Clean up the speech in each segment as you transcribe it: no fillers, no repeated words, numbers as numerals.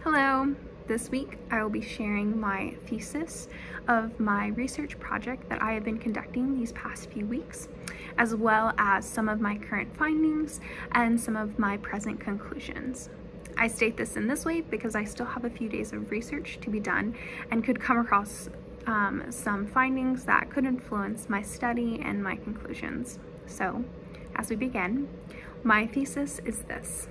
Hello! This week I will be sharing my thesis of my research project that I have been conducting these past few weeks, as well as some of my current findings and some of my present conclusions. I state this in this way because I still have a few days of research to be done and could come across some findings that could influence my study and my conclusions. So, as we begin, my thesis is this.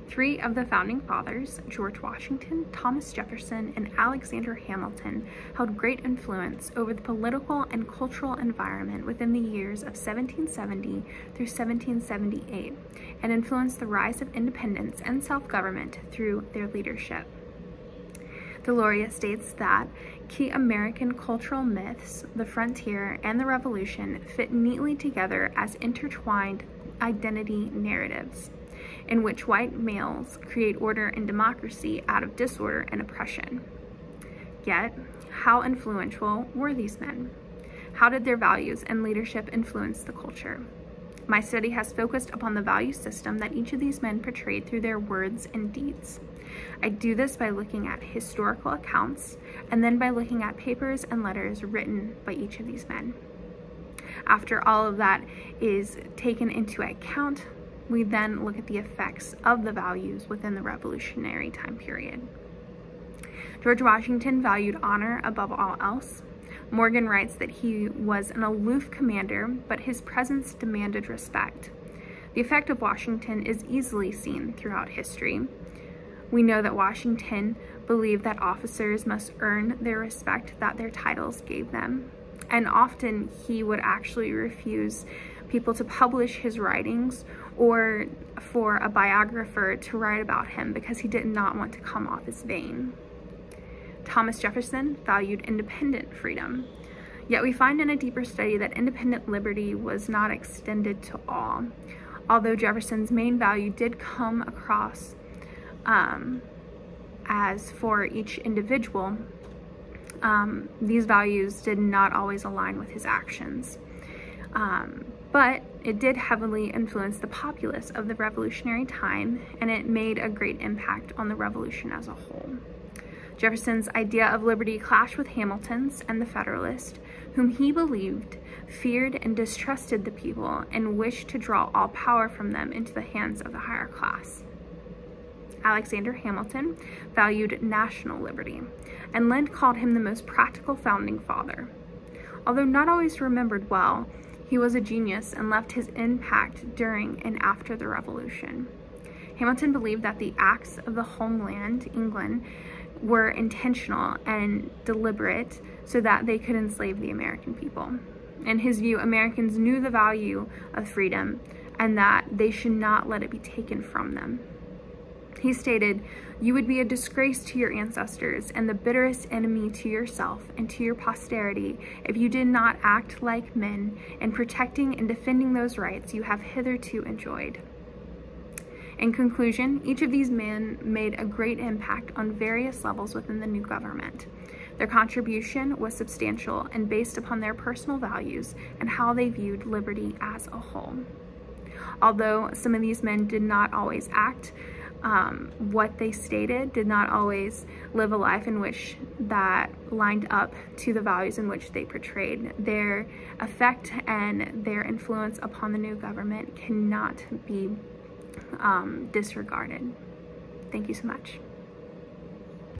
3 of the founding fathers, George Washington, Thomas Jefferson, and Alexander Hamilton, held great influence over the political and cultural environment within the years of 1770 through 1778, and influenced the rise of independence and self-government through their leadership. Deloria states that key American cultural myths, the frontier, and the Revolution fit neatly together as intertwined identity narratives, in which white males create order and democracy out of disorder and oppression. Yet, how influential were these men? How did their values and leadership influence the culture? My study has focused upon the value system that each of these men portrayed through their words and deeds. I do this by looking at historical accounts and then by looking at papers and letters written by each of these men. After all of that is taken into account, we then look at the effects of the values within the Revolutionary time period. George Washington valued honor above all else. Morgan writes that he was an aloof commander, but his presence demanded respect. The effect of Washington is easily seen throughout history. We know that Washington believed that officers must earn their respect that their titles gave them, and often he would actually refuse people to publish his writings or for a biographer to write about him because he did not want to come off as vain. Thomas Jefferson valued independent freedom, yet we find in a deeper study that independent liberty was not extended to all. Although Jefferson's main value did come across as for each individual, these values did not always align with his actions. But it did heavily influence the populace of the revolutionary time, and it made a great impact on the revolution as a whole. Jefferson's idea of liberty clashed with Hamilton's and the Federalists, whom he believed feared and distrusted the people and wished to draw all power from them into the hands of the higher class. Alexander Hamilton valued national liberty, and Lind called him the most practical founding father. Although not always remembered well, he was a genius and left his impact during and after the Revolution. Hamilton believed that the acts of the homeland, England, were intentional and deliberate so that they could enslave the American people. In his view, Americans knew the value of freedom and that they should not let it be taken from them. He stated, "You would be a disgrace to your ancestors and the bitterest enemy to yourself and to your posterity if you did not act like men in protecting and defending those rights you have hitherto enjoyed." In conclusion, each of these men made a great impact on various levels within the new government. Their contribution was substantial and based upon their personal values and how they viewed liberty as a whole. Although some of these men did not always act what they stated, did not always live a life in which that lined up to the values in which they portrayed, their effect and their influence upon the new government cannot be disregarded. Thank you so much.